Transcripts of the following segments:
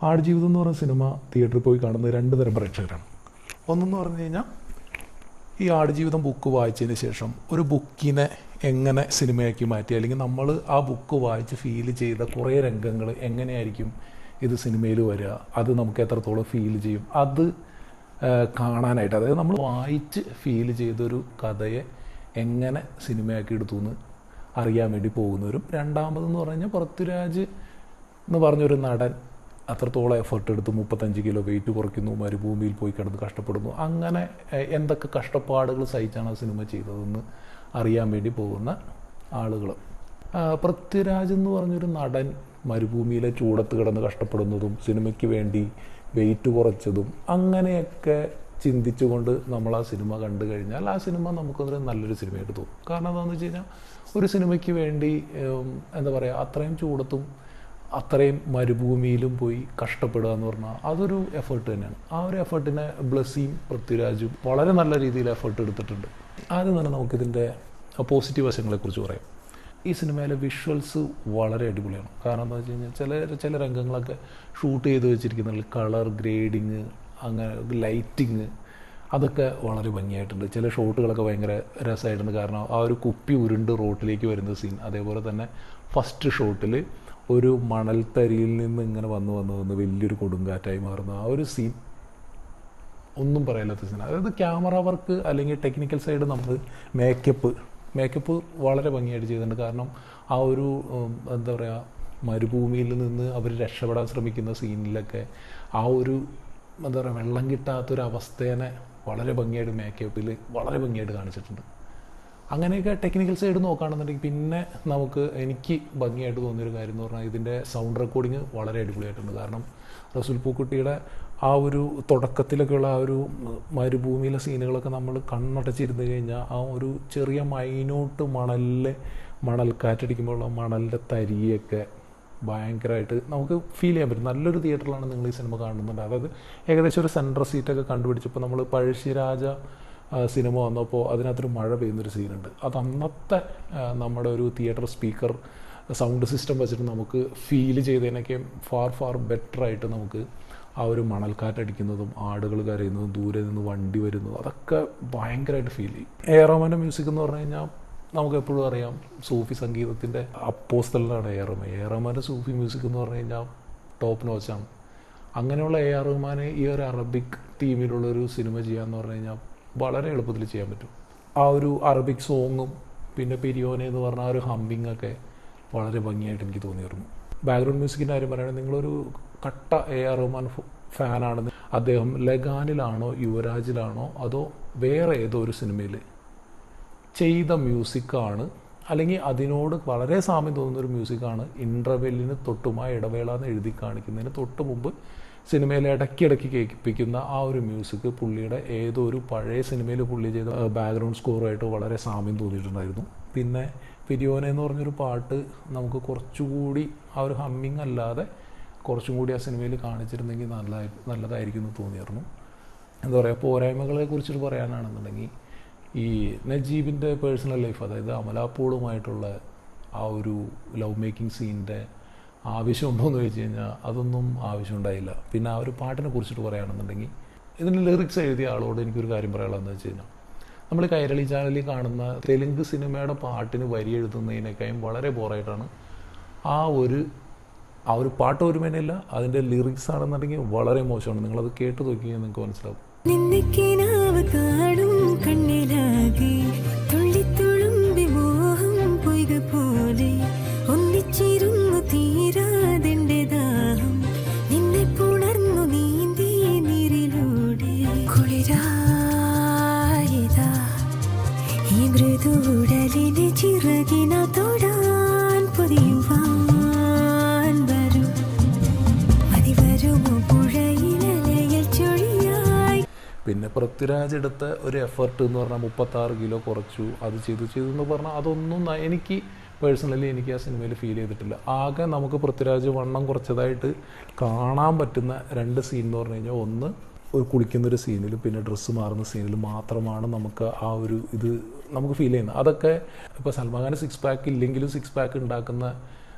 ആടുജീവിതം എന്ന് പറയുന്ന സിനിമ തിയേറ്ററിൽ പോയി കാണുന്ന രണ്ട് തരം പ്രേക്ഷകരാണ്. ഒന്നെന്ന് പറഞ്ഞു കഴിഞ്ഞാൽ ഈ ആടുജീവിതം ബുക്ക് വായിച്ചതിന് ശേഷം ഒരു ബുക്കിനെ എങ്ങനെ സിനിമയാക്കി മാറ്റി, അല്ലെങ്കിൽ നമ്മൾ ആ ബുക്ക് വായിച്ച് ഫീൽ ചെയ്ത കുറേ രംഗങ്ങൾ എങ്ങനെയായിരിക്കും ഇത് സിനിമയിൽ വരിക, അത് നമുക്ക് എത്രത്തോളം ഫീൽ ചെയ്യും, അത് കാണാനായിട്ട്, അതായത് നമ്മൾ വായിച്ച് ഫീൽ ചെയ്തൊരു കഥയെ എങ്ങനെ സിനിമയാക്കി എടുത്തു എന്ന് അറിയാൻ വേണ്ടി പോകുന്നവരും. രണ്ടാമതെന്ന് പറഞ്ഞു കഴിഞ്ഞാൽ പൃഥ്വിരാജ് എന്ന് പറഞ്ഞൊരു നടൻ അത്രത്തോളം എഫേർട്ട് എടുത്ത് 35 കിലോ വെയിറ്റ് കുറയ്ക്കുന്നു, മരുഭൂമിയിൽ പോയി കിടന്ന് കഷ്ടപ്പെടുന്നു, അങ്ങനെ എന്തൊക്കെ കഷ്ടപ്പാടുകൾ സഹിച്ചാണ് ആ സിനിമ ചെയ്തതെന്ന് അറിയാൻ വേണ്ടി പോകുന്ന ആളുകൾ. പൃഥ്വിരാജ് എന്ന് പറഞ്ഞൊരു നടൻ മരുഭൂമിയിലെ ചൂടത്ത് കിടന്ന് കഷ്ടപ്പെടുന്നതും സിനിമയ്ക്ക് വേണ്ടി വെയിറ്റ് കുറച്ചതും അങ്ങനെയൊക്കെ ചിന്തിച്ചുകൊണ്ട് നമ്മൾ ആ സിനിമ കണ്ടു കഴിഞ്ഞാൽ ആ സിനിമ നമുക്കൊരു നല്ലൊരു സിനിമയായിട്ട് തോന്നും. കാരണം എന്താണെന്ന് വെച്ച് കഴിഞ്ഞാൽ ഒരു സിനിമയ്ക്ക് വേണ്ടി എന്താ പറയുക, അത്രയും ചൂടത്തും അത്രയും മരുഭൂമിയിലും പോയി കഷ്ടപ്പെടുക എന്ന് പറഞ്ഞാൽ അതൊരു എഫേർട്ട് തന്നെയാണ്. ആ ഒരു എഫേർട്ടിനെ ബ്ലസ്സിയും പൃഥ്വിരാജും വളരെ നല്ല രീതിയിൽ എഫേർട്ട് എടുത്തിട്ടുണ്ട്. ആദ്യം തന്നെ നമുക്കിതിൻ്റെ പോസിറ്റീവ് വശങ്ങളെക്കുറിച്ച് പറയാം. ഈ സിനിമയിലെ വിഷ്വൽസ് വളരെ അടിപൊളിയാണ്. കാരണം എന്താ വെച്ച് കഴിഞ്ഞാൽ ചില രംഗങ്ങളൊക്കെ ഷൂട്ട് ചെയ്ത് വെച്ചിരിക്കുന്ന കളർ ഗ്രേഡിങ്, അങ്ങനെ ലൈറ്റിങ്, അതൊക്കെ വളരെ ഭംഗിയായിട്ടുണ്ട്. ചില ഷോട്ടുകളൊക്കെ ഭയങ്കര രസമായിട്ടുണ്ട്. കാരണം ആ ഒരു കുപ്പി ഉരുണ്ട് റോട്ടിലേക്ക് വരുന്ന സീൻ, അതേപോലെ തന്നെ ഫസ്റ്റ് ഷോട്ടിൽ ഒരു മണൽത്തരിയിൽ നിന്ന് ഇങ്ങനെ വന്ന് വലിയൊരു കൊടുങ്കാറ്റായി മാറുന്ന ആ ഒരു സീൻ ഒന്നും പറയാത്ത സീൻ. അതായത് ക്യാമറ വർക്ക് അല്ലെങ്കിൽ ടെക്നിക്കൽ സൈഡ് നമ്മൾ മേക്കപ്പ് വളരെ ഭംഗിയായിട്ട് ചെയ്തിട്ടുണ്ട്. കാരണം ആ ഒരു എന്താ പറയുക, മരുഭൂമിയിൽ നിന്ന് അവർ രക്ഷപ്പെടാൻ ശ്രമിക്കുന്ന സീനിലൊക്കെ ആ ഒരു എന്താ പറയുക, വെള്ളം കിട്ടാത്തൊരവസ്ഥേനെ വളരെ ഭംഗിയായിട്ട് മേക്കപ്പിൽ വളരെ ഭംഗിയായിട്ട് കാണിച്ചിട്ടുണ്ട്. അങ്ങനെയൊക്കെ ടെക്നിക്കൽ സൈഡ് നോക്കുകയാണെന്നുണ്ടെങ്കിൽ പിന്നെ എനിക്ക് ഭംഗിയായിട്ട് തോന്നിയൊരു കാര്യം എന്ന് പറഞ്ഞാൽ ഇതിൻ്റെ സൗണ്ട് റെക്കോർഡിങ് വളരെ അടിപൊളിയായിട്ടുണ്ട്. കാരണം റസൂൽ പൂക്കുട്ടിയുടെ ആ ഒരു തുടക്കത്തിലൊക്കെയുള്ള ആ ഒരു മരുഭൂമിയിലെ സീനുകളൊക്കെ നമ്മൾ കണ്ണടച്ചിരുന്ന് കഴിഞ്ഞാൽ ആ ഒരു ചെറിയ മൈന്യൂട്ട് മണൽക്കാറ്റടിക്കുമ്പോഴുള്ള മണലിൻ്റെ തരിയൊക്കെ ഭയങ്കരമായിട്ട് നമുക്ക് ഫീൽ ചെയ്യാൻ പറ്റും. നല്ലൊരു തിയേറ്ററിലാണ് നിങ്ങൾ ഈ സിനിമ കാണുന്നുണ്ട്. അതായത് ഏകദേശം ഒരു സെൻട്രൽ സീറ്റൊക്കെ കണ്ടുപിടിച്ചപ്പോൾ നമ്മൾ പഴശ്ശിരാജ സിനിമ വന്നപ്പോൾ അതിനകത്തൊരു മഴ പെയ്യുന്നൊരു സീനുണ്ട്. അത് അന്നത്തെ നമ്മുടെ ഒരു തിയേറ്റർ സ്പീക്കർ സൗണ്ട് സിസ്റ്റം വെച്ചിട്ട് നമുക്ക് ഫീൽ ചെയ്തതിനൊക്കെ ഫാർ ബെറ്ററായിട്ട് നമുക്ക് ആ ഒരു മണൽക്കാറ്റടിക്കുന്നതും ആടുകൾ കരയുന്നതും ദൂരെ നിന്ന് വണ്ടി വരുന്നതും അതൊക്കെ ഭയങ്കരമായിട്ട് ഫീൽ ചെയ്യും. എ ആർ റഹ്മാൻ്റെ മ്യൂസിക് എന്ന് പറഞ്ഞു കഴിഞ്ഞാൽ നമുക്ക് എപ്പോഴും അറിയാം, സൂഫി സംഗീതത്തിൻ്റെ അപ്പോസ്തലനാണ് A R Rahman. A R റഹ്മാൻ്റെ സൂഫി മ്യൂസിക് എന്ന് പറഞ്ഞു കഴിഞ്ഞാൽ ടോപ്പ് നോച്ചാണ്. അങ്ങനെയുള്ള എ ആർ റഹ്മാനെ ഈ ഒരു അറബിക് തീമിലുള്ളൊരു സിനിമ ചെയ്യാമെന്ന് പറഞ്ഞു കഴിഞ്ഞാൽ വളരെ എളുപ്പത്തിൽ ചെയ്യാൻ പറ്റും. ആ ഒരു അറബിക് സോങ്ങും പിന്നെ പെരിയോനെ എന്ന് പറഞ്ഞ ആ ഒരു ഹമ്മിങ്ങൊക്കെ വളരെ ഭംഗിയായിട്ട് എനിക്ക് തോന്നിയിരുന്നു. ബാക്ക്ഗ്രൗണ്ട് മ്യൂസിക്കിൻ്റെ കാര്യം പറയുകയാണെങ്കിൽ നിങ്ങളൊരു കട്ട എ ആർ റഹ്മാൻ ഫാനാണെന്ന്, അദ്ദേഹം ലഗാനിലാണോ യുവരാജിലാണോ അതോ വേറെ ഏതോ ഒരു സിനിമയിൽ ചെയ്ത മ്യൂസിക്കാണ്, അല്ലെങ്കിൽ അതിനോട് വളരെ സാമ്യം തോന്നുന്നൊരു മ്യൂസിക്കാണ് ഇൻ്റർവെല്ലിന് തൊട്ടുമായി ഇടവേള എന്ന് എഴുതി കാണിക്കുന്നതിന് തൊട്ട് മുമ്പ് സിനിമയിൽ ഇടയ്ക്കിടയ്ക്ക് കേൾപ്പിക്കുന്ന ആ ഒരു മ്യൂസിക് പുള്ളിയുടെ ഏതോ ഒരു പഴയ സിനിമയിൽ പുള്ളി ചെയ്ത ബാക്ക്ഗ്രൗണ്ട് സ്കോറുമായിട്ട് വളരെ സാമ്യം തോന്നിയിട്ടുണ്ടായിരുന്നു. പിന്നെ പെരിയോനെ എന്ന് പറഞ്ഞൊരു പാട്ട് നമുക്ക് കുറച്ചുകൂടി ആ ഒരു ഹമ്മിങ് അല്ലാതെ കുറച്ചും കൂടി ആ സിനിമയിൽ കാണിച്ചിരുന്നെങ്കിൽ നല്ലതായിരിക്കും എന്ന് തോന്നിയിരുന്നു. എന്താ പറയുക, പോരായ്മകളെ കുറിച്ചിട്ട് പറയാനാണെന്നുണ്ടെങ്കിൽ ഈ നജീബിൻ്റെ പേഴ്സണൽ ലൈഫ്, അതായത് അമലാപ്പോളുമായിട്ടുള്ള ആ ഒരു ലവ് മേക്കിംഗ് സീനിൻ്റെ ആവശ്യമുണ്ടോ എന്ന് ചോദിച്ചു കഴിഞ്ഞാൽ അതൊന്നും ആവശ്യമുണ്ടായില്ല. പിന്നെ ആ ഒരു പാട്ടിനെ കുറിച്ചിട്ട് പറയുകയാണെന്നുണ്ടെങ്കിൽ ഇതിൻ്റെ ലിറിക്സ് എഴുതിയ ആളോട് എനിക്കൊരു കാര്യം പറയാനുള്ളതെന്ന് വെച്ച് കഴിഞ്ഞാൽ, നമ്മൾ കൈരളി ചാനലിൽ കാണുന്ന തെലുങ്ക് സിനിമയുടെ പാട്ടിന് വരി എഴുതുന്നതിനേക്കാളും വളരെ ബോറായിട്ടാണ് ആ ഒരു പാട്ട് ഒരുമേനല്ല, അതിൻ്റെ ലിറിക്സ് ആണെന്നുണ്ടെങ്കിൽ വളരെ മോശമാണ്. നിങ്ങളത് കേട്ട് നോക്കി കഴിഞ്ഞാൽ നിങ്ങൾക്ക് മനസ്സിലാവും. പിന്നെ പൃഥ്വിരാജ് എടുത്ത ഒരു എഫർട്ട് എന്ന് പറഞ്ഞാൽ 36 കിലോ കുറച്ചു, അത് ചെയ്തു എന്ന് പറഞ്ഞാൽ അതൊന്നും എനിക്ക് പേഴ്സണലി ആ സിനിമയിൽ ഫീൽ ചെയ്തിട്ടില്ല. ആകെ നമുക്ക് പൃഥ്വിരാജ് വണ്ണം കുറച്ചതായിട്ട് കാണാൻ പറ്റുന്ന രണ്ട് സീൻ എന്ന് പറഞ്ഞു കഴിഞ്ഞാൽ, ഒന്ന് ഒരു കുളിക്കുന്നൊരു സീനിലും പിന്നെ ഡ്രസ്സ് മാറുന്ന സീനിലും മാത്രമാണ് നമുക്ക് ആ ഒരു ഇത് നമുക്ക് ഫീൽ ചെയ്യുന്നത്. അതൊക്കെ ഇപ്പോൾ സൽമാൻ ഖാൻ 6 പാക്ക് ഇല്ലെങ്കിലും 6 പാക്ക് ഉണ്ടാക്കുന്ന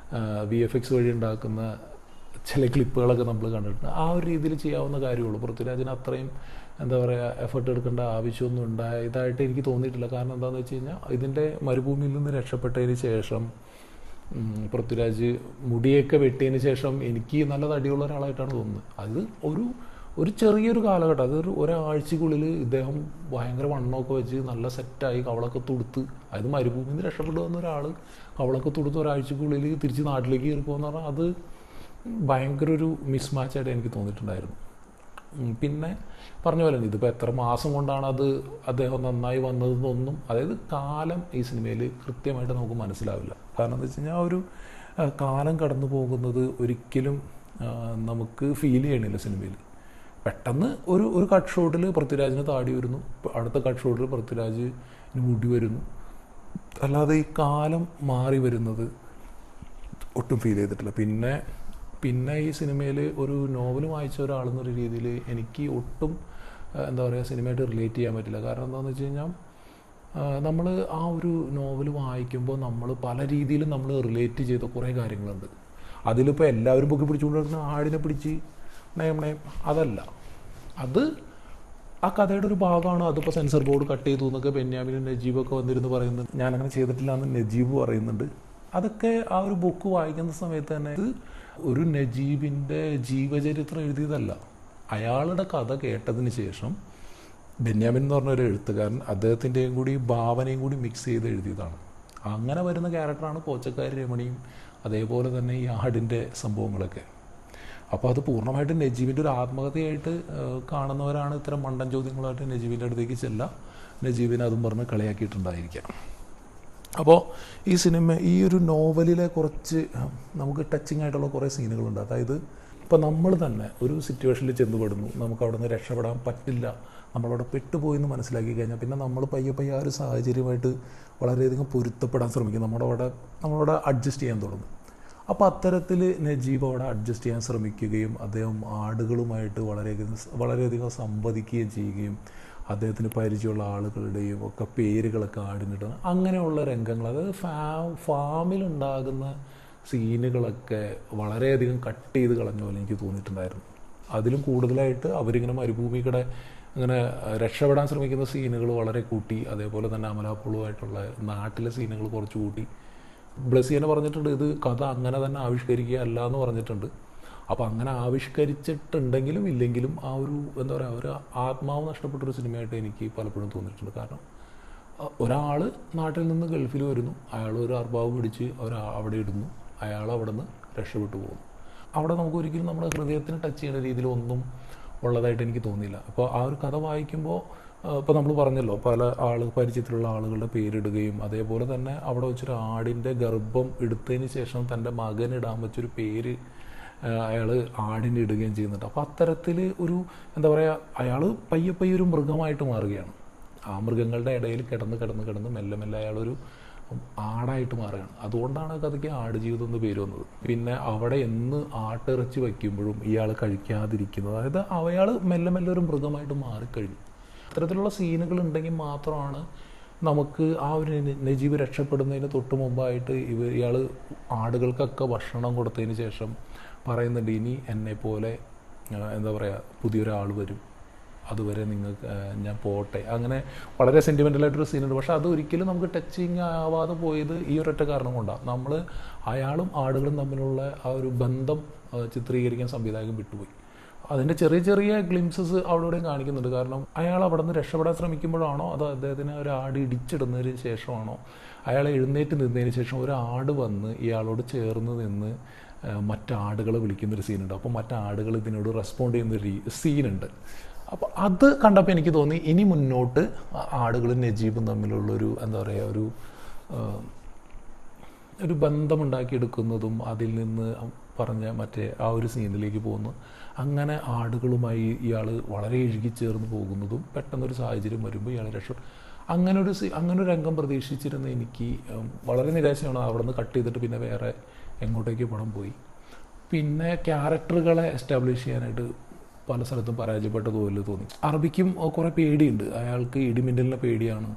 VFX വഴി ഉണ്ടാക്കുന്ന ചില ക്ലിപ്പുകളൊക്കെ നമ്മൾ കണ്ടിട്ടുണ്ട്. ആ ഒരു രീതിയിൽ ചെയ്യാവുന്ന കാര്യമുള്ളൂ. പൃഥ്വിരാജിന് അത്രയും എന്താ പറയുക എഫർട്ട് എടുക്കേണ്ട ആവശ്യമൊന്നും ഉണ്ടായതായിട്ട് എനിക്ക് തോന്നിയിട്ടില്ല. കാരണം എന്താണെന്ന് വെച്ച് കഴിഞ്ഞാൽ ഇതിൻ്റെ മരുഭൂമിയിൽ നിന്ന് രക്ഷപ്പെട്ടതിന് ശേഷം പൃഥ്വിരാജ് മുടിയൊക്കെ വെട്ടിയതിന് ശേഷം എനിക്ക് നല്ല തടിയുള്ള ഒരാളായിട്ടാണ് തോന്നുന്നത്. അത് ഒരു ചെറിയൊരു കാലഘട്ടം, അതൊരു ഒരാഴ്ചക്കുള്ളിൽ ഇദ്ദേഹം ഭയങ്കര വണ്ണമൊക്കെ വെച്ച് നല്ല സെറ്റായി കവളൊക്കെ തുടുത്ത്, അതായത് മരുഭൂമിയിൽ നിന്ന് രക്ഷപ്പെട്ടു വന്ന ഒരാൾ കവളൊക്കെ തുടുത്ത് ഒരാഴ്ചക്കുള്ളിൽ തിരിച്ച് നാട്ടിലേക്ക് കയറി പോകുന്ന പറഞ്ഞാൽ അത് ഭയങ്കര ഒരു മിസ്മാച്ചായിട്ട് എനിക്ക് തോന്നിയിട്ടുണ്ടായിരുന്നു. പിന്നെ പറഞ്ഞ പോലെ തന്നെ ഇതിപ്പോൾ എത്ര മാസം കൊണ്ടാണ് അദ്ദേഹം നന്നായി വന്നതെന്നൊന്നും, അതായത് കാലം ഈ സിനിമയിൽ കൃത്യമായിട്ട് നമുക്ക് മനസ്സിലാവില്ല. കാരണം എന്താ വെച്ച് കഴിഞ്ഞാൽ ആ ഒരു കാലം കടന്നു പോകുന്നത് ഒരിക്കലും നമുക്ക് ഫീൽ ചെയ്യണില്ല സിനിമയിൽ. പെട്ടെന്ന് ഒരു കട്ട് ഷോട്ടിൽ പൃഥ്വിരാജിന് താടി വരുന്നു, അടുത്ത കട്ട് ഷോട്ടിൽ പൃഥ്വിരാജിന് മുടി വരുന്നു, അല്ലാതെ ഈ കാലം മാറി വരുന്നത് ഒട്ടും ഫീൽ ചെയ്തിട്ടില്ല. പിന്നെ ഈ സിനിമയിൽ ഒരു നോവൽ വായിച്ച ഒരാളെന്നൊരു രീതിയിൽ എനിക്ക് ഒട്ടും എന്താ പറയുക സിനിമയായിട്ട് റിലേറ്റ് ചെയ്യാൻ പറ്റില്ല. കാരണം എന്താണെന്ന് വെച്ച് കഴിഞ്ഞാൽ നമ്മൾ ആ ഒരു നോവൽ വായിക്കുമ്പോൾ നമ്മൾ പല രീതിയിലും നമ്മൾ റിലേറ്റ് ചെയ്ത കുറേ കാര്യങ്ങളുണ്ട്. അതിലിപ്പോൾ എല്ലാവരും പൊക്കി പിടിച്ചുകൊണ്ടിരുന്ന ആടിനെ പിടിച്ച് നയം അതല്ല, അത് ആ കഥയുടെ ഒരു ഭാഗമാണ്. അതിപ്പോൾ സെൻസർ ബോർഡ് കട്ട് ചെയ്തു എന്നൊക്കെ ബെന്യാമിനും നജീബൊക്കെ വന്നിരുന്ന് പറയുന്നുണ്ട്. ഞാനങ്ങനെ ചെയ്തിട്ടില്ല എന്ന് നജീബ് പറയുന്നുണ്ട്. അതൊക്കെ ആ ഒരു ബുക്ക് വായിക്കുന്ന സമയത്ത് തന്നെ ഇത് ഒരു നജീബിൻ്റെ ജീവചരിത്രം എഴുതിയതല്ല. അയാളുടെ കഥ കേട്ടതിന് ശേഷം ബെന്യാമിൻ എന്ന് പറഞ്ഞൊരു എഴുത്തുകാരൻ അദ്ദേഹത്തിൻ്റെയും കൂടി ഭാവനയും കൂടി മിക്സ് ചെയ്ത് എഴുതിയതാണ്. അങ്ങനെ വരുന്ന ക്യാരക്ടറാണ് പോച്ചക്കാരി രമണിയും അതേപോലെ തന്നെ ഈ ആടിൻ്റെ സംഭവങ്ങളൊക്കെ. അപ്പോൾ അത് പൂർണ്ണമായിട്ടും നജീബിൻ്റെ ഒരു ആത്മകഥയായിട്ട് കാണുന്നവരാണ് ഇത്തരം മണ്ടൻ ചോദ്യങ്ങളായിട്ട് നജീബിൻ്റെ അടുത്തേക്ക് നജീബിനെ അതും പറഞ്ഞ് കളിയാക്കിയിട്ടുണ്ടായിരിക്കാം. അപ്പോൾ ഈ സിനിമ ഈ ഒരു നോവലിലെ കുറച്ച് നമുക്ക് ടച്ചിങ് ആയിട്ടുള്ള കുറേ സീനുകളുണ്ട്. അതായത് ഇപ്പോൾ നമ്മൾ തന്നെ ഒരു സിറ്റുവേഷനിൽ ചെന്നുപെടുന്നു, നമുക്ക് അവിടെ നിന്ന് രക്ഷപ്പെടാൻ പറ്റില്ല, നമ്മളവിടെ പെട്ടുപോയി എന്ന് മനസ്സിലാക്കി കഴിഞ്ഞാൽ പിന്നെ നമ്മൾ പയ്യെ ആ ഒരു സാഹചര്യമായിട്ട് വളരെയധികം പൊരുത്തപ്പെടാൻ ശ്രമിക്കും, നമ്മളവിടെ അഡ്ജസ്റ്റ് ചെയ്യാൻ തുടങ്ങും. അപ്പോൾ അത്തരത്തിൽ നജീബ് അവിടെ അഡ്ജസ്റ്റ് ചെയ്യാൻ ശ്രമിക്കുകയും അദ്ദേഹം ആടുകളുമായിട്ട് വളരെയധികം സംവദിക്കുകയും ചെയ്യുകയും അദ്ദേഹത്തിന് പരിചയമുള്ള ആളുകളുടെയും ഒക്കെ പേരുകളൊക്കെ ആടിനിടുന്ന അങ്ങനെയുള്ള രംഗങ്ങൾ, അതായത് ഫാമിലുണ്ടാകുന്ന സീനുകളൊക്കെ വളരെയധികം കട്ട് ചെയ്ത് കളഞ്ഞ പോലെ എനിക്ക് തോന്നിയിട്ടുണ്ടായിരുന്നു. അതിലും കൂടുതലായിട്ട് അവരിങ്ങനെ മരുഭൂമിയുടെ അങ്ങനെ രക്ഷപ്പെടാൻ ശ്രമിക്കുന്ന സീനുകൾ വളരെ കൂട്ടി. അതേപോലെ തന്നെ അമലാപ്പുളുമായിട്ടുള്ള നാട്ടിലെ സീനുകൾ കുറച്ച് കൂട്ടി. ബ്ലസ്സിനെ പറഞ്ഞിട്ടുണ്ട് ഇത് കഥ അങ്ങനെ തന്നെ ആവിഷ്കരിക്കുക അല്ല എന്ന് പറഞ്ഞിട്ടുണ്ട്. അപ്പോൾ അങ്ങനെ ആവിഷ്കരിച്ചിട്ടുണ്ടെങ്കിലും ഇല്ലെങ്കിലും ആ ഒരു എന്താ പറയുക ഒരു ആത്മാവ് നഷ്ടപ്പെട്ടൊരു സിനിമയായിട്ട് എനിക്ക് പലപ്പോഴും തോന്നിയിട്ടുണ്ട്. കാരണം ഒരാൾ നാട്ടിൽ നിന്ന് ഗൾഫിൽ വരുന്നു, അയാൾ ഒരു അർബാവ് പിടിച്ച് അവിടെ ഇടുന്നു, അയാൾ അവിടെ നിന്ന് രക്ഷപ്പെട്ടു പോകുന്നു. അവിടെ നമുക്ക് ഒരിക്കലും നമ്മുടെ ഹൃദയത്തിന് ടച്ച് ചെയ്യുന്ന രീതിയിൽ ഒന്നും ഉള്ളതായിട്ട് എനിക്ക് തോന്നിയില്ല. അപ്പോൾ ആ ഒരു കഥ വായിക്കുമ്പോൾ ഇപ്പോൾ നമ്മൾ പറഞ്ഞല്ലോ പല പരിചയത്തിലുള്ള ആളുകളുടെ പേരിടുകയും അതേപോലെ തന്നെ അവിടെ വെച്ചൊരു ആടിൻ്റെ ഗർഭം എടുത്തതിന് ശേഷം തൻ്റെ മകനിടാൻ വെച്ചൊരു പേര് അയാൾ ആടിന് ഇടുകയും ചെയ്യുന്നുണ്ട്. അപ്പോൾ അത്തരത്തിൽ ഒരു എന്താ പറയുക അയാൾ പയ്യെ ഒരു മൃഗമായിട്ട് മാറുകയാണ്. ആ മൃഗങ്ങളുടെ ഇടയിൽ കിടന്ന് മെല്ലെ അയാളൊരു ആടായിട്ട് മാറുകയാണ്. അതുകൊണ്ടാണ് കഥയ്ക്ക് ആടുജീവിതം എന്ന് പേര് വന്നത്. പിന്നെ അവിടെ എന്ന് ആട്ടിറച്ചി വയ്ക്കുമ്പോഴും ഇയാൾ കഴിക്കാതിരിക്കുന്നത്, അതായത് അയാൾ മെല്ലെ ഒരു മൃഗമായിട്ട് മാറിക്കഴിഞ്ഞു. അത്തരത്തിലുള്ള സീനുകൾ ഉണ്ടെങ്കിൽ മാത്രമാണ് നമുക്ക് ആ ഒരു നജീബ് രക്ഷപ്പെടുന്നതിന് തൊട്ട് മുമ്പായിട്ട് ഇയാൾ ആടുകൾക്കൊക്കെ ഭക്ഷണം കൊടുത്തതിന് ശേഷം പറയുന്നുണ്ട് ഇനി എന്നെപ്പോലെ എന്താ പറയുക പുതിയൊരാൾ വരും, അതുവരെ നിങ്ങൾക്ക് ഞാൻ പോട്ടെ. അങ്ങനെ വളരെ സെൻറ്റിമെൻ്റലായിട്ടൊരു സീനുണ്ട്. പക്ഷേ അത് ഒരിക്കലും നമുക്ക് ടച്ചിങ് ആവാതെ പോയത് ഈ ഒരൊറ്റ കാരണം കൊണ്ടാണ്. അയാളും ആടുകളും തമ്മിലുള്ള ആ ഒരു ബന്ധം ചിത്രീകരിക്കാൻ സംവിധായകൻ വിട്ടുപോയി. അതിൻ്റെ ചെറിയ ഗ്ലിംസസ് അവിടെയും കാണിക്കുന്നുണ്ട്. കാരണം അയാൾ അവിടെ നിന്ന് രക്ഷപ്പെടാൻ ശ്രമിക്കുമ്പോഴാണോ അതോ അദ്ദേഹത്തിന് ഒരു ആട് ഇടിച്ചിടുന്നതിന് ശേഷമാണോ അയാൾ എഴുന്നേറ്റ് നിന്നതിന് ശേഷം ഒരു ആട് വന്ന് ഇയാളോട് ചേർന്ന് നിന്ന് മറ്റാടുകളെ വിളിക്കുന്നൊരു സീനുണ്ട്. അപ്പോൾ മറ്റാടുകൾ ഇതിനോട് റെസ്പോണ്ട് ചെയ്യുന്നൊരു സീനുണ്ട്. അപ്പോൾ അത് കണ്ടപ്പോൾ എനിക്ക് തോന്നി ഇനി മുന്നോട്ട് ആടുകളും നജീബും തമ്മിലുള്ളൊരു എന്താ പറയുക ഒരു ബന്ധമുണ്ടാക്കിയെടുക്കുന്നതും അതിൽ നിന്ന് പറഞ്ഞ മറ്റേ ആ ഒരു സീനിലേക്ക് പോകുന്നു. അങ്ങനെ ആടുകളുമായി ഇയാൾ വളരെ ഇഴുകിച്ചേർന്ന് പോകുന്നതും പെട്ടെന്നൊരു സാഹചര്യം വരുമ്പോൾ ഇയാൾ അങ്ങനൊരു രംഗം പ്രതീക്ഷിച്ചിരുന്ന എനിക്ക് വളരെ നിരാശയാണ്. അവിടെ നിന്ന് കട്ട് ചെയ്തിട്ട് പിന്നെ വേറെ എങ്ങോട്ടേക്ക് പടം പോയി. പിന്നെ ക്യാരക്ടറുകളെ എസ്റ്റാബ്ലിഷ് ചെയ്യാനായിട്ട് പല സ്ഥലത്തും പരാജയപ്പെട്ടത് പോലെ തോന്നി. അറബിക്കും കുറേ പേടിയുണ്ട്, അയാൾക്ക് ഇടിമിന്നലിനെ പേടിയാണ്.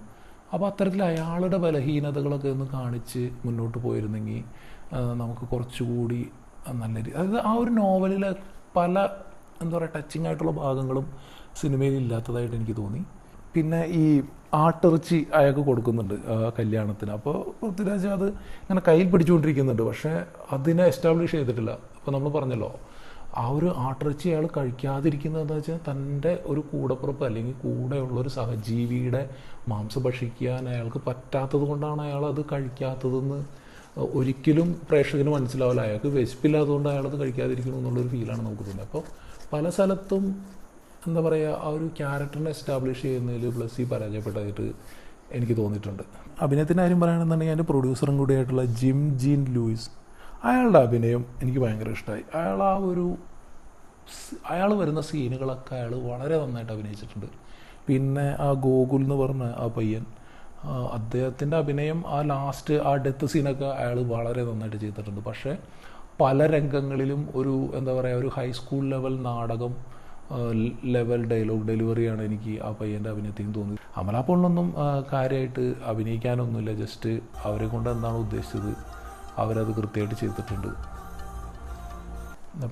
അപ്പോൾ അത്തരത്തിൽ അയാളുടെ ബലഹീനതകളൊക്കെ ഒന്ന് കാണിച്ച് മുന്നോട്ട് പോയിരുന്നെങ്കിൽ നമുക്ക് കുറച്ചുകൂടി നല്ല രീതി, അതായത് ആ ഒരു നോവലിലെ പല എന്താ പറയുക ടച്ചിങ് ആയിട്ടുള്ള ഭാഗങ്ങളും സിനിമയിൽ ഇല്ലാത്തതായിട്ട് എനിക്ക് തോന്നി. പിന്നെ ഈ ആട്ടിറച്ചി അയാൾക്ക് കൊടുക്കുന്നുണ്ട് കല്യാണത്തിന്. അപ്പോൾ പൃഥ്വിരാജ് അത് ഇങ്ങനെ കയ്യിൽ പിടിച്ചുകൊണ്ടിരിക്കുന്നുണ്ട്, പക്ഷേ അതിനെ എസ്റ്റാബ്ലിഷ് ചെയ്തിട്ടില്ല. അപ്പോൾ നമ്മൾ പറഞ്ഞല്ലോ, ആ ഒരു ആട്ടിറച്ചി അയാൾ കഴിക്കാതിരിക്കുന്നത് എന്താ വെച്ചാൽ തൻ്റെ ഒരു കൂടപ്പുറപ്പ് അല്ലെങ്കിൽ കൂടെയുള്ളൊരു സഹജീവിയുടെ മാംസം ഭക്ഷിക്കാൻ അയാൾക്ക് പറ്റാത്തത് കൊണ്ടാണ് അയാൾ അത് കഴിക്കാത്തതെന്ന് ഒരിക്കലും പ്രേക്ഷകന് മനസ്സിലാവില്ല. അയാൾക്ക് വിശപ്പില്ലാത്തതുകൊണ്ട് അയാളത് കഴിക്കാതിരിക്കുന്നു എന്നുള്ളൊരു ഫീലാണ് നമുക്ക് തോന്നുന്നത്. അപ്പോൾ പല സ്ഥലത്തും എന്താ പറയുക, ആ ഒരു ക്യാരക്ടറിനെ എസ്റ്റാബ്ലിഷ് ചെയ്യുന്നതിൽ ബ്ലസ്സി പരാജയപ്പെട്ടതായിട്ട് എനിക്ക് തോന്നിയിട്ടുണ്ട്. അഭിനയത്തിൻ്റെ കാര്യം പറയുകയാണെന്നുണ്ടെങ്കിൽ അതിൻ്റെ പ്രൊഡ്യൂസറും കൂടിയായിട്ടുള്ള ജിം ജീൻ ലൂയിസ്, അയാളുടെ അഭിനയം എനിക്ക് ഭയങ്കര ഇഷ്ടമായി. അയാൾ വരുന്ന സീനുകളൊക്കെ അയാൾ വളരെ നന്നായിട്ട് അഭിനയിച്ചിട്ടുണ്ട്. പിന്നെ ആ ഗോകുൽ എന്ന് പറഞ്ഞ ആ പയ്യൻ, അദ്ദേഹത്തിൻ്റെ അഭിനയം ആ ഡെത്ത് സീനൊക്കെ അയാൾ വളരെ നന്നായിട്ട് ചെയ്തിട്ടുണ്ട്. പക്ഷേ പല രംഗങ്ങളിലും ഒരു എന്താ പറയുക, ഒരു ഹൈസ്കൂൾ ലെവൽ നാടകം ലെവൽ ഡയലോഗ് ഡെലിവറിയാണ് എനിക്ക് ആ പയ്യൻ്റെ അഭിനയത്തിൽ തോന്നി. അമലാപോളിനൊന്നും കാര്യമായിട്ട് അഭിനയിക്കാനൊന്നുമില്ല, ജസ്റ്റ് അവരെ കൊണ്ട് എന്താണ് ഉദ്ദേശിച്ചത് അവരത് കൃത്യമായിട്ട് ചെയ്തിട്ടുണ്ട്.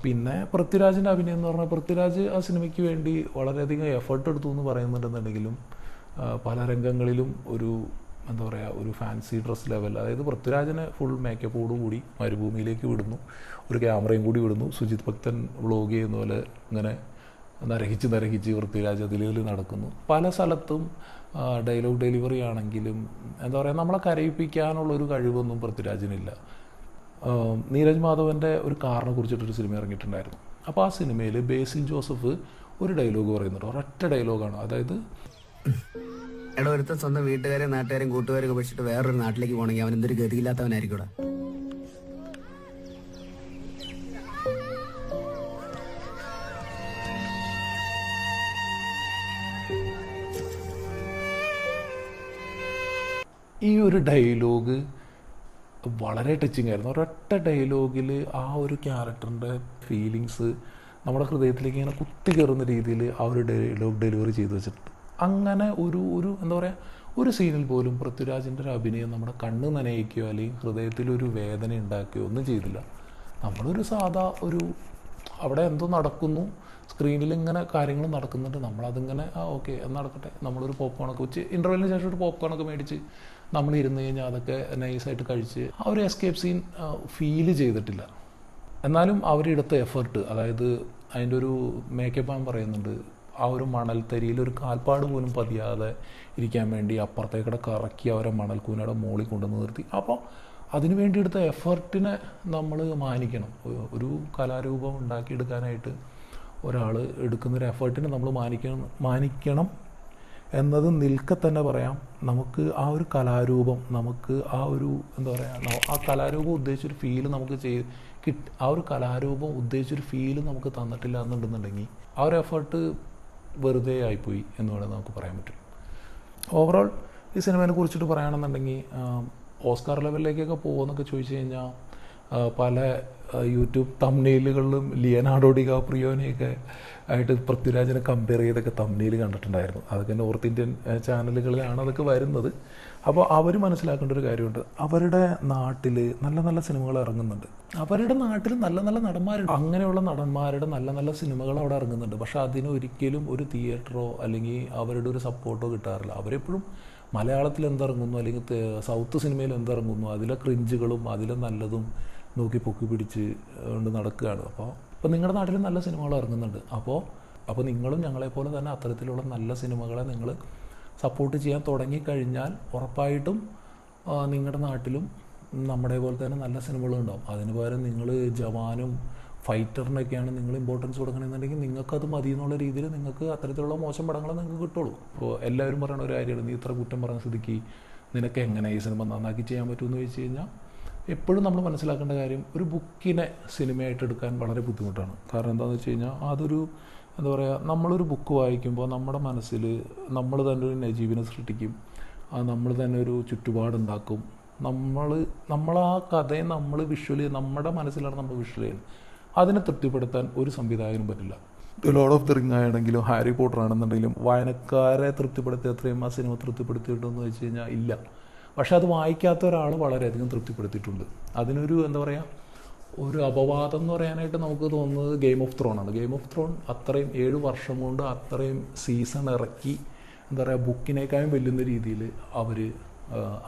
പിന്നെ പൃഥ്വിരാജിൻ്റെ അഭിനയം എന്ന് പറഞ്ഞാൽ, പൃഥ്വിരാജ് ആ സിനിമയ്ക്ക് വേണ്ടി വളരെയധികം എഫേർട്ട് എടുത്തു എന്ന് പറയുന്നുണ്ടെന്നുണ്ടെങ്കിലും പല രംഗങ്ങളിലും ഒരു എന്താ പറയുക, ഒരു ഫാൻസി ഡ്രസ് ലെവൽ, അതായത് പൃഥ്വിരാജിനെ ഫുൾ മേക്കപ്പോടുകൂടി മരുഭൂമിയിലേക്ക് വിടുന്നു, ഒരു ക്യാമറയും കൂടി വിടുന്നു, സുജിത് ഭക്തൻ വ്ളോഗ് ചെയ്യുന്ന പോലെ ഇങ്ങനെ നരകിച്ച് പൃഥ്വിരാജ് അതിൽ നടക്കുന്നു. പല സ്ഥലത്തും ഡയലോഗ് ഡെലിവറി ആണെങ്കിലും എന്താ പറയുക, നമ്മളെ കരയിപ്പിക്കാനുള്ളൊരു കഴിവൊന്നും പൃഥ്വിരാജിനില്ല. നീരജ് മാധവൻ്റെ ഒരു കാറിനെ കുറിച്ചിട്ടൊരു സിനിമ ഇറങ്ങിയിട്ടുണ്ടായിരുന്നു. അപ്പോൾ ആ സിനിമയിൽ ബേസിൽ ജോസഫ് ഒരു ഡയലോഗ് പറയുന്നുണ്ട്, ഒരൊറ്റ ഡയലോഗാണ്. അതായത്, എടാ, ഒരുത്തൻ സ്വന്തം വീട്ടുകാരെയും നാട്ടുകാരെയും കൂട്ടുകാരെയും ഉപേക്ഷിച്ചിട്ട് വേറൊരു നാട്ടിലേക്ക് പോകണമെങ്കിൽ അവൻ എന്തൊരു ഗതിയില്ലാത്തവനായിരിക്കും. ഈ ഒരു ഡയലോഗ് വളരെ ടച്ചിങ് ആയിരുന്നു. ഒരൊറ്റ ഡയലോഗിൽ ആ ഒരു ക്യാരക്ടറിൻ്റെ ഫീലിങ്സ് നമ്മുടെ ഹൃദയത്തിലേക്ക് ഇങ്ങനെ കുത്തി കയറുന്ന രീതിയിൽ ആ ഒരു ഡയലോഗ് ഡെലിവറി ചെയ്തു വെച്ചിട്ടുണ്ട്. അങ്ങനെ ഒരു എന്താ പറയുക, ഒരു സീനിൽ പോലും പൃഥ്വിരാജിൻ്റെ ഒരു അഭിനയം നമ്മുടെ കണ്ണ് നനയിക്കുകയോ അല്ലെങ്കിൽ ഹൃദയത്തിലൊരു വേദന ഉണ്ടാക്കുകയോ ഒന്നും ചെയ്തില്ല. നമ്മളൊരു അവിടെ എന്തോ നടക്കുന്നു, സ്ക്രീനിൽ ഇങ്ങനെ കാര്യങ്ങൾ നടക്കുന്നുണ്ട്, നമ്മളതിങ്ങനെ ഓക്കെ നടക്കട്ടെ, നമ്മളൊരു പോപ്കോണൊക്കെ വെച്ച് ഇൻ്റർവെല്ലിന് ശേഷം ഒരു പോപ്കോണൊക്കെ മേടിച്ച് നമ്മൾ ഇരുന്ന് കഴിഞ്ഞാൽ അതൊക്കെ നൈസായിട്ട് കഴിച്ച് ആ ഒരു എസ്കേപ്പ് സീൻ ഫീല് ചെയ്തിട്ടില്ല. എന്നാലും അവരെടുത്ത എഫേർട്ട്, അതായത് അതിൻ്റെ ഒരു മേക്കപ്പ് ആൻ പറയുന്നുണ്ട്, ആ ഒരു മണൽത്തരിയിൽ ഒരു കാൽപ്പാട് പോലും പതിയാതെ ഇരിക്കാൻ വേണ്ടി അപ്പുറത്തേക്കിടെ കറക്കി അവരെ മണൽക്കൂനയുടെ മുകളിൽ കൊണ്ടുവന്ന് നിർത്തി. അപ്പോൾ അതിനു വേണ്ടി എടുത്ത എഫേർട്ടിനെ നമ്മൾ മാനിക്കണം. ഒരു കലാരൂപം ഉണ്ടാക്കിയെടുക്കാനായിട്ട് ഒരാൾ എടുക്കുന്നൊരു എഫേർട്ടിനെ നമ്മൾ മാനിക്കണം എന്നത് നിൽക്കെ തന്നെ പറയാം. നമുക്ക് ആ ഒരു കലാരൂപം, നമുക്ക് ആ ഒരു എന്താ പറയുക, ആ കലാരൂപം ഉദ്ദേശിച്ചൊരു ഫീല് നമുക്ക് ആ ഒരു കലാരൂപം ഉദ്ദേശിച്ചൊരു ഫീല് നമുക്ക് തന്നിട്ടില്ല എന്നുണ്ടെന്നുണ്ടെങ്കിൽ ആ ഒരു എഫേർട്ട് വെറുതെ ആയിപ്പോയി എന്ന് വേണമെങ്കിൽ നമുക്ക് പറയാൻ പറ്റും. ഓവറോൾ ഈ സിനിമയെ കുറിച്ചിട്ട് പറയുകയാണെന്നുണ്ടെങ്കിൽ ഓസ്കാർ ലെവലിലേക്കൊക്കെ പോകുമെന്നൊക്കെ ചോദിച്ചു കഴിഞ്ഞാൽ പല യൂട്യൂബ് തംബ്നെയിലുകളിലും ലിയനാർഡോ ഡികാപ്രിയോനെയൊക്കെ ആയിട്ട് പൃഥ്വിരാജിനെ കമ്പയർ ചെയ്തൊക്കെ തംബ്നെയിൽ കണ്ടിട്ടുണ്ടായിരുന്നു. അതൊക്കെ നോർത്ത് ഇന്ത്യൻ ചാനലുകളിലാണ് അതൊക്കെ വരുന്നത്. അപ്പോൾ അവർ മനസ്സിലാക്കേണ്ട ഒരു കാര്യമുണ്ട്, അവരുടെ നാട്ടിൽ നല്ല നല്ല സിനിമകൾ ഇറങ്ങുന്നുണ്ട്, അവരുടെ നാട്ടിൽ നല്ല നല്ല നടന്മാരുണ്ട്, അങ്ങനെയുള്ള നടന്മാരുടെ നല്ല നല്ല സിനിമകൾ അവിടെ ഇറങ്ങുന്നുണ്ട്. പക്ഷെ അതിനൊരിക്കലും ഒരു തിയേറ്ററോ അല്ലെങ്കിൽ അവരുടെ ഒരു സപ്പോർട്ടോ കിട്ടാറില്ല. അവരെപ്പോഴും മലയാളത്തിൽ എന്തിറങ്ങുന്നു അല്ലെങ്കിൽ സൗത്ത് സിനിമയിൽ എന്തിറങ്ങുന്നു അതിലെ ക്രിഞ്ചുകളും അതിലെ നല്ലതും നോക്കി പൊക്കി പിടിച്ച് കൊണ്ട് നടക്കുകയാണ്. അപ്പോൾ നിങ്ങളുടെ നാട്ടിൽ നല്ല സിനിമകൾ ഇറങ്ങുന്നുണ്ട്. അപ്പോൾ നിങ്ങളും ഞങ്ങളെപ്പോലെ തന്നെ അത്തരത്തിലുള്ള നല്ല സിനിമകളെ നിങ്ങൾ സപ്പോർട്ട് ചെയ്യാൻ തുടങ്ങിക്കഴിഞ്ഞാൽ ഉറപ്പായിട്ടും നിങ്ങളുടെ നാട്ടിലും നമ്മുടെ പോലെ തന്നെ നല്ല സിനിമകളുണ്ടാവും. അതിന് പകരം നിങ്ങൾ ജവാനും ഫൈറ്ററിനൊക്കെയാണ് നിങ്ങൾ ഇമ്പോർട്ടൻസ് കൊടുക്കണമെന്നുണ്ടെങ്കിൽ നിങ്ങൾക്കത് മതി എന്നുള്ള രീതിയിൽ നിങ്ങൾക്ക് അത്തരത്തിലുള്ള മോശം പടങ്ങൾ നിങ്ങൾക്ക് കിട്ടുള്ളൂ. അപ്പോൾ എല്ലാവരും പറയുന്ന ഒരു കാര്യമാണ്, നീ ഇത്ര കുറ്റം പറഞ്ഞ സ്ഥിതിക്ക് നിനക്ക് എങ്ങനെ ഈ സിനിമ നന്നാക്കി ചെയ്യാൻ പറ്റുമെന്ന് ചോദിച്ചു കഴിഞ്ഞാൽ എപ്പോഴും നമ്മൾ മനസ്സിലാക്കേണ്ട കാര്യം, ഒരു ബുക്കിനെ സിനിമയായിട്ട് എടുക്കാൻ വളരെ ബുദ്ധിമുട്ടാണ്. കാരണം എന്താണെന്ന് വെച്ച് കഴിഞ്ഞാൽ അതൊരു എന്താ പറയുക, നമ്മളൊരു ബുക്ക് വായിക്കുമ്പോൾ നമ്മുടെ മനസ്സിൽ നമ്മൾ തന്നെ ഒരു നജീബിനെ സൃഷ്ടിക്കും, നമ്മൾ തന്നെ ഒരു ചുറ്റുപാടുണ്ടാക്കും. നമ്മൾ ആ കഥയെ നമ്മൾ നമ്മുടെ മനസ്സിലാണ് നമ്മൾ വിഷ്വൽ ചെയ്യുന്നത്. അതിനെ തൃപ്തിപ്പെടുത്താൻ ഒരു സംവിധായകനും പറ്റില്ല. ലോർഡ് ഓഫ് ദി റിംഗ് ആണെങ്കിലും ഹാരി പോട്ടർ ആണെന്നുണ്ടെങ്കിലും വായനക്കാരെ തൃപ്തിപ്പെടുത്തിയ അത്രയും ആ സിനിമ തൃപ്തിപ്പെടുത്തിയിട്ടുണ്ടെന്ന് വെച്ച് കഴിഞ്ഞാൽ ഇല്ല. പക്ഷെ അത് വായിക്കാത്ത ഒരാൾ വളരെയധികം തൃപ്തിപ്പെടുത്തിയിട്ടുണ്ട്. അതിനൊരു എന്താ പറയുക, ഒരു അപവാദം എന്ന് പറയാനായിട്ട് നമുക്ക് തോന്നുന്നത് ഗെയിം ഓഫ് ത്രോൺ ആണ്. ഗെയിം ഓഫ് ത്രോൺ അത്രയും 7 വർഷം കൊണ്ട് അത്രയും സീസൺ ഇറക്കി, എന്താ പറയുക, ബുക്കിനേക്കാളും വെല്ലുന്ന രീതിയിൽ അവർ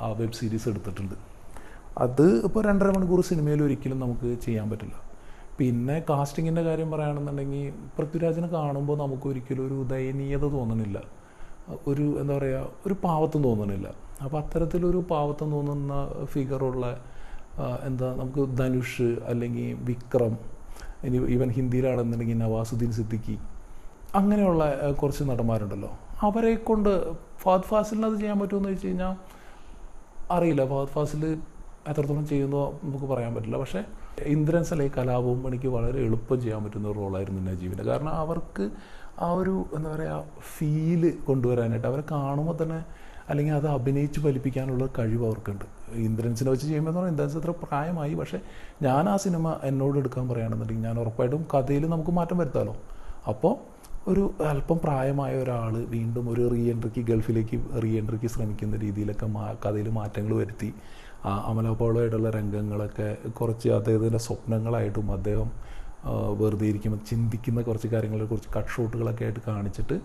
ആ വെബ് സീരീസ് എടുത്തിട്ടുണ്ട്. അത് ഇപ്പോൾ 2.5 മണിക്കൂർ സിനിമയിൽ ഒരിക്കലും നമുക്ക് ചെയ്യാൻ പറ്റില്ല. പിന്നെ കാസ്റ്റിങ്ങിൻ്റെ കാര്യം പറയുകയാണെന്നുണ്ടെങ്കിൽ പൃഥ്വിരാജിനെ കാണുമ്പോൾ നമുക്ക് ഒരിക്കലും ഒരു ദയനീയത തോന്നണില്ല, ഒരു എന്താ പറയുക, ഒരു പാവത്വം തോന്നണില്ല. അപ്പോൾ അത്തരത്തിലൊരു പാവത്വം തോന്നുന്ന ഫിഗറുള്ള എന്താ നമുക്ക് ധനുഷ് അല്ലെങ്കിൽ വിക്രം, ഇനി ഈവൻ ഹിന്ദിയിലാണെന്നുണ്ടെങ്കിൽ നവാസുദ്ദീൻ സിദ്ദിഖി, അങ്ങനെയുള്ള കുറച്ച് നടന്മാരുണ്ടല്ലോ. അവരെ കൊണ്ട് ഫഹദ് ഫാസിലിന് അത് ചെയ്യാൻ പറ്റുമെന്ന് വെച്ച് കഴിഞ്ഞാൽ അറിയില്ല. ഫഹദ് ഫാസിൽ എത്രത്തോളം ചെയ്യുന്നോ നമുക്ക് പറയാൻ പറ്റില്ല. പക്ഷേ ഇന്ദ്രൻസ് അല്ലെങ്കിൽ കലാപവും എനിക്ക് വളരെ എളുപ്പം ചെയ്യാൻ പറ്റുന്ന ഒരു റോളായിരുന്നു നജീബിൻ്റെ. കാരണം അവർക്ക് ആ ഒരു എന്താ പറയുക ഫീല് കൊണ്ടുവരാനായിട്ട്, അവരെ കാണുമ്പോൾ തന്നെ അല്ലെങ്കിൽ അത് അഭിനയിച്ച് ഫലിപ്പിക്കാനുള്ള കഴിവ് അവർക്കുണ്ട്. ഇന്ദ്രൻസിനെ വെച്ച് ചെയ്യുമ്പോൾ എന്ന് പറഞ്ഞാൽ ഇന്ദ്രൻസ് അത്ര പ്രായമായി, പക്ഷേ ഞാൻ ആ സിനിമ എന്നോട് എടുക്കാൻ പറയുകയാണെന്നുണ്ടെങ്കിൽ ഞാൻ ഉറപ്പായിട്ടും കഥയിൽ നമുക്ക് മാറ്റം വരുത്താമല്ലോ. അപ്പോൾ ഒരു അല്പം പ്രായമായ ഒരാൾ വീണ്ടും ഒരു ഗൾഫിലേക്ക് റീ എൻട്രിക്ക് ശ്രമിക്കുന്ന രീതിയിലൊക്കെ കഥയിൽ മാറ്റങ്ങൾ വരുത്തി, അമല പോളുമായിട്ടുള്ള രംഗങ്ങളൊക്കെ കുറച്ച് അദ്ദേഹത്തിൻ്റെ സ്വപ്നങ്ങളായിട്ടും അദ്ദേഹം വെറുതെ ഇരിക്കുമ്പോൾ ചിന്തിക്കുന്ന കുറച്ച് കാര്യങ്ങളെ കുറിച്ച് കട്ട് ഷോട്ടുകളൊക്കെ ആയിട്ട് കാണിച്ചിട്ട്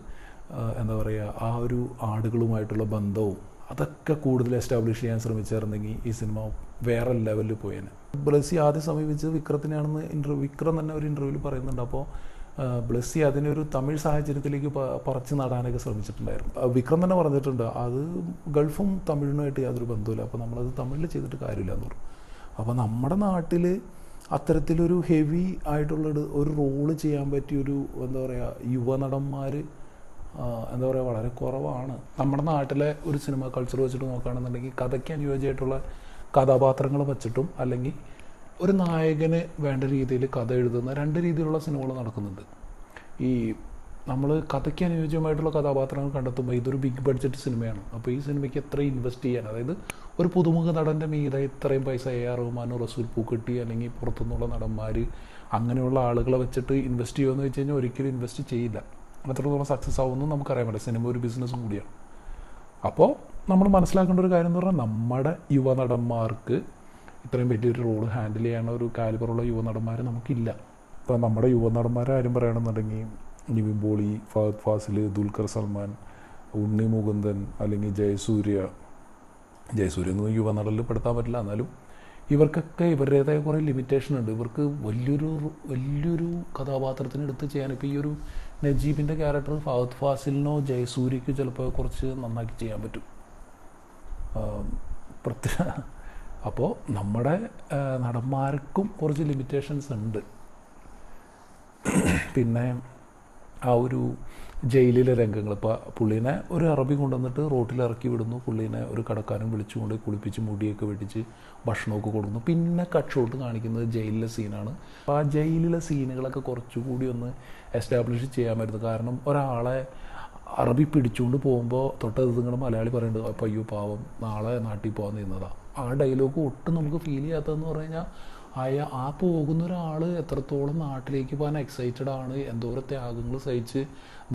എന്താ പറയുക, ആ ഒരു ആടുകളുമായിട്ടുള്ള ബന്ധവും അതൊക്കെ കൂടുതൽ എസ്റ്റാബ്ലിഷ് ചെയ്യാൻ ശ്രമിച്ചായിരുന്നെങ്കിൽ ഈ സിനിമ വേറെ ലെവലിൽ പോയേനെ. ബ്ലസ്സി ആദ്യം സമീപിച്ചത് വിക്രത്തിനാണെന്ന് വിക്രം തന്നെ ഒരു ഇൻ്റർവ്യൂവിൽ പറയുന്നുണ്ട്. അപ്പോൾ ബ്ലസ്സി അതിനൊരു തമിഴ് സാഹചര്യത്തിലേക്ക് പറിച്ച് നടാനൊക്കെ ശ്രമിച്ചിട്ടുണ്ടായിരുന്നു. വിക്രം തന്നെ പറഞ്ഞിട്ടുണ്ട്, അത് ഗൾഫും തമിഴിനുമായിട്ട് യാതൊരു ബന്ധമില്ല, അപ്പോൾ നമ്മളത് തമിഴിൽ ചെയ്തിട്ട് കാര്യമില്ല എന്ന് പറഞ്ഞു. അപ്പോൾ നമ്മുടെ നാട്ടിൽ അത്തരത്തിലൊരു ഹെവി ആയിട്ടുള്ള ഒരു റോള് ചെയ്യാൻ പറ്റിയൊരു എന്താ പറയുക യുവനടന്മാർ എന്താ പറയുക വളരെ കുറവാണ്. നമ്മുടെ നാട്ടിലെ ഒരു സിനിമ കൾച്ചർ വെച്ചിട്ട് നോക്കുകയാണെന്നുണ്ടെങ്കിൽ കഥയ്ക്ക് അനുയോജ്യമായിട്ടുള്ള കഥാപാത്രങ്ങൾ വെച്ചിട്ടും അല്ലെങ്കിൽ ഒരു നായകന് വേണ്ട രീതിയിൽ കഥ എഴുതുന്ന 2 രീതിയിലുള്ള സിനിമകൾ നടക്കുന്നുണ്ട്. ഈ നമ്മൾ കഥയ്ക്ക് അനുയോജ്യമായിട്ടുള്ള കഥാപാത്രങ്ങൾ കണ്ടെത്തുമ്പോൾ ഇതൊരു ബിഗ് ബഡ്ജറ്റ് സിനിമയാണ്. അപ്പോൾ ഈ സിനിമയ്ക്ക് എത്ര ഇൻവെസ്റ്റ് ചെയ്യാൻ, അതായത് ഒരു പുതുമുഖ നടൻ്റെ മീതെ ഇത്രയും പൈസ AR റഹ്മാനോ റസൂൽ പൂക്കട്ടി അല്ലെങ്കിൽ പുറത്തുനിന്നുള്ള നടന്മാർ അങ്ങനെയുള്ള ആളുകളെ വെച്ചിട്ട് ഇൻവെസ്റ്റ് ചെയ്യുമെന്ന് വെച്ച് കഴിഞ്ഞാൽ ഒരിക്കലും ഇൻവെസ്റ്റ് ചെയ്യില്ല. എത്രത്തോളം സക്സസ് ആവുമെന്ന് നമുക്കറിയാൻ പറ്റില്ല. സിനിമ ഒരു ബിസിനസ്സും കൂടിയാണ്. അപ്പോൾ നമ്മൾ മനസ്സിലാക്കേണ്ട ഒരു കാര്യം എന്ന് പറഞ്ഞാൽ നമ്മുടെ യുവനടന്മാർക്ക് ഇത്രയും വലിയൊരു റോള് ഹാൻഡിൽ ചെയ്യാനുള്ള ഒരു കാലിബറുള്ള യുവനടന്മാർ നമുക്കില്ല. ഇപ്പോൾ നമ്മുടെ യുവനടന്മാരെ ആരും പറയുകയാണെന്നുണ്ടെങ്കിൽ നിവിൻ പോളി, ഫഹദ് ഫാസിൽ, ദുൽഖർ സൽമാൻ, ഉണ്ണി മുകുന്ദൻ അല്ലെങ്കിൽ ജയസൂര്യ ഒന്നും യുവനടനിൽ പെടുത്താൻ പറ്റില്ല. എന്നാലും ഇവർക്കൊക്കെ ഇവരുടേതായ കുറേ ലിമിറ്റേഷൻ ഉണ്ട്. ഇവർക്ക് വലിയൊരു കഥാപാത്രത്തിനെടുത്ത് ചെയ്യാൻ ഇപ്പോൾ ഈ ഒരു നജീബിൻ്റെ ക്യാരക്ടർ ഫഹദ് ഫാസിലിനോ ജയസൂര്യക്കോ ചിലപ്പോൾ കുറച്ച് നന്നാക്കി ചെയ്യാൻ പറ്റും. അപ്പോൾ നമ്മുടെ നടന്മാർക്കും കുറച്ച് ലിമിറ്റേഷൻസ് ഉണ്ട്. പിന്നെ ആ ഒരു ജയിലിലെ രംഗങ്ങൾ, ഇപ്പോൾ പുള്ളീനെ ഒരു അറബി കൊണ്ടുവന്നിട്ട് റോട്ടിൽ ഇറക്കി വിടുന്നു, പുള്ളീനെ ഒരു കടക്കാരൻ വിളിച്ചുകൊണ്ട് കുളിപ്പിച്ച് മുടിയൊക്കെ വെട്ടിച്ച് ഭക്ഷണമൊക്കെ കൊടുക്കുന്നു. പിന്നെ കട്ട് ഷോട്ട് കാണിക്കുന്നത് ജയിലിലെ സീനാണ്. അപ്പോൾ ആ ജയിലിലെ സീനുകളൊക്കെ കുറച്ചുകൂടി ഒന്ന് എസ്റ്റാബ്ലിഷ് ചെയ്യാമായിരുന്നു. കാരണം ഒരാളെ അറബി പിടിച്ചുകൊണ്ട് പോകുമ്പോൾ തൊട്ടത് നിങ്ങൾ മലയാളി പറയുന്നത് അപ്പോൾ അയ്യോ പാവം നാളെ നാട്ടിൽ പോകാൻ നിന്നതാണ്. ആ ഡയലോഗ് ഒട്ടും നമുക്ക് ഫീൽ ചെയ്യാത്തതെന്ന് പറഞ്ഞു കഴിഞ്ഞാൽ ആ പോകുന്ന ഒരാൾ എത്രത്തോളം നാട്ടിലേക്ക് പോകാൻ എക്സൈറ്റഡ് ആണ്, എന്തോരം ത്യാഗങ്ങൾ സഹിച്ച്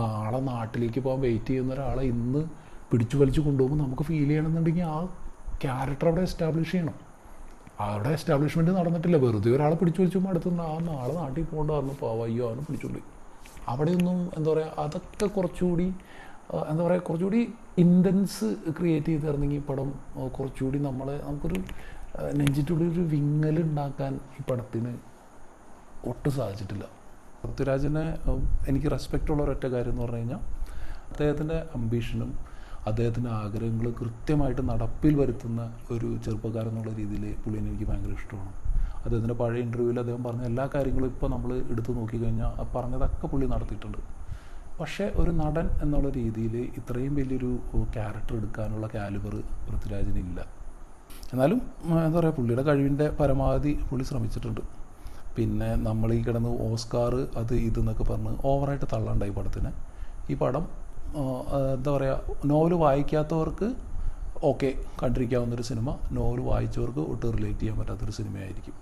നാളെ നാട്ടിലേക്ക് പോകാൻ വെയിറ്റ് ചെയ്യുന്ന ഒരാളെ ഇന്ന് പിടിച്ചു വലിച്ചു കൊണ്ടുപോകുമ്പോൾ നമുക്ക് ഫീൽ ചെയ്യണമെന്നുണ്ടെങ്കിൽ ആ ക്യാരക്ടർ അവിടെ എസ്റ്റാബ്ലിഷ് ചെയ്യണം. അവിടെ എസ്റ്റാബ്ലിഷ്മെൻറ്റ് നടന്നിട്ടില്ല. വെറുതെ ഒരാളെ പിടിച്ചു വലിച്ചുമ്പോൾ അടുത്തുനിന്ന് ആ നാളെ നാട്ടിൽ പോകേണ്ട വന്നു അയ്യോ അവനെ പിടിച്ചുകൊണ്ട് അവിടെയൊന്നും എന്താ പറയുക, അതൊക്കെ കുറച്ചുകൂടി എന്താ പറയുക കുറച്ചുകൂടി ഇൻറ്റൻസ് ക്രിയേറ്റ് ചെയ്തിരുന്നെങ്കിൽ ഈ പടം കുറച്ചുകൂടി നമുക്കൊരു നെഞ്ചിട്ടുള്ളൊരു വിങ്ങലുണ്ടാക്കാൻ ഈ പടത്തിന് ഒട്ടും സാധിച്ചിട്ടില്ല. പൃഥ്വിരാജിനെ എനിക്ക് റെസ്പെക്റ്റ് ഉള്ള ഒരൊറ്റ കാര്യം എന്ന് പറഞ്ഞു കഴിഞ്ഞാൽ അദ്ദേഹത്തിൻ്റെ അംബീഷനും അദ്ദേഹത്തിൻ്റെ ആഗ്രഹങ്ങൾ കൃത്യമായിട്ട് നടപ്പിൽ വരുത്തുന്ന ഒരു ചെറുപ്പക്കാരൻ എന്നുള്ള രീതിയിൽ പുള്ളിനെ എനിക്ക് ഭയങ്കര ഇഷ്ടമാണ്. അദ്ദേഹത്തിൻ്റെ പഴയ ഇൻ്റർവ്യൂവിൽ അദ്ദേഹം പറഞ്ഞ എല്ലാ കാര്യങ്ങളും ഇപ്പോൾ നമ്മൾ എടുത്തു നോക്കിക്കഴിഞ്ഞാൽ പറഞ്ഞതൊക്കെ പുള്ളി നടത്തിയിട്ടുണ്ട്. പക്ഷേ ഒരു നടൻ എന്നുള്ള രീതിയിൽ ഇത്രയും വലിയൊരു ക്യാരക്ടർ എടുക്കാനുള്ള കാലിബർ പൃഥ്വിരാജിനില്ല. എന്നാലും എന്താ പറയുക പുള്ളിയുടെ കഴിവിൻ്റെ പരമാവധി പുള്ളി ശ്രമിച്ചിട്ടുണ്ട്. പിന്നെ നമ്മൾ ഈ കിടന്ന് ഓസ്കാർ അത് ഇതെന്നൊക്കെ പറഞ്ഞ് ഓവറായിട്ട് തള്ളണ്ടായി പടത്തിന്. ഈ പടം എന്താ പറയുക നോവൽ വായിക്കാത്തവർക്ക് ഓക്കെ കണ്ടിരിക്കാവുന്നൊരു സിനിമ, നോവൽ വായിച്ചവർക്ക് ഒട്ടും റിലേറ്റ് ചെയ്യാൻ പറ്റാത്തൊരു സിനിമയായിരിക്കും.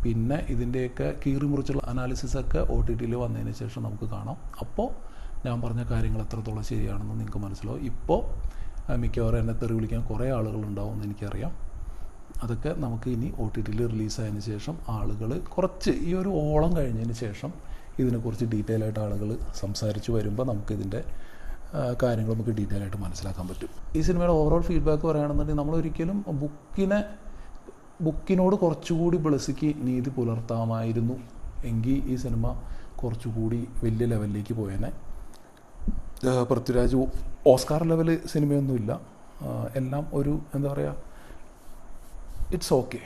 പിന്നെ ഇതിൻ്റെയൊക്കെ കീറി മുറിച്ചുള്ള അനാലിസിസൊക്കെ OTT വന്നതിന് ശേഷം നമുക്ക് കാണാം. അപ്പോൾ ഞാൻ പറഞ്ഞ കാര്യങ്ങൾ എത്രത്തോളം ശരിയാണെന്ന് നിങ്ങൾക്ക് മനസ്സിലാവും. ഇപ്പോൾ മിക്കവാറും എന്നെ തെറി വിളിക്കാൻ കുറേ ആളുകളുണ്ടാവും എന്ന് എനിക്കറിയാം. അതൊക്കെ നമുക്ക് ഇനി OTT-ൽ റിലീസായതിനു ശേഷം ആളുകൾ കുറച്ച് ഈ ഒരു ഓളം കഴിഞ്ഞതിന് ശേഷം ഇതിനെക്കുറിച്ച് ഡീറ്റെയിൽ ആയിട്ട് ആളുകൾ സംസാരിച്ച് വരുമ്പോൾ നമുക്കിതിൻ്റെ കാര്യങ്ങൾ നമുക്ക് ഡീറ്റെയിൽ ആയിട്ട് മനസ്സിലാക്കാൻ പറ്റും. ഈ സിനിമയുടെ ഓവറോൾ ഫീഡ്ബാക്ക് പറയുകയാണെന്നുണ്ടെങ്കിൽ നമ്മളൊരിക്കലും ബുക്കിനോട് കുറച്ചുകൂടി ബ്ലസ്സിക്ക് നീതി പുലർത്താമായിരുന്നു എങ്കിൽ ഈ സിനിമ കുറച്ചുകൂടി വലിയ ലെവലിലേക്ക് പോയേനെ. പൃഥ്വിരാജ് ഓസ്കാർ ലെവൽ സിനിമയൊന്നുമില്ല, എല്ലാം ഒരു എന്താ പറയുക, ഇറ്റ്സ് ഓക്കെ.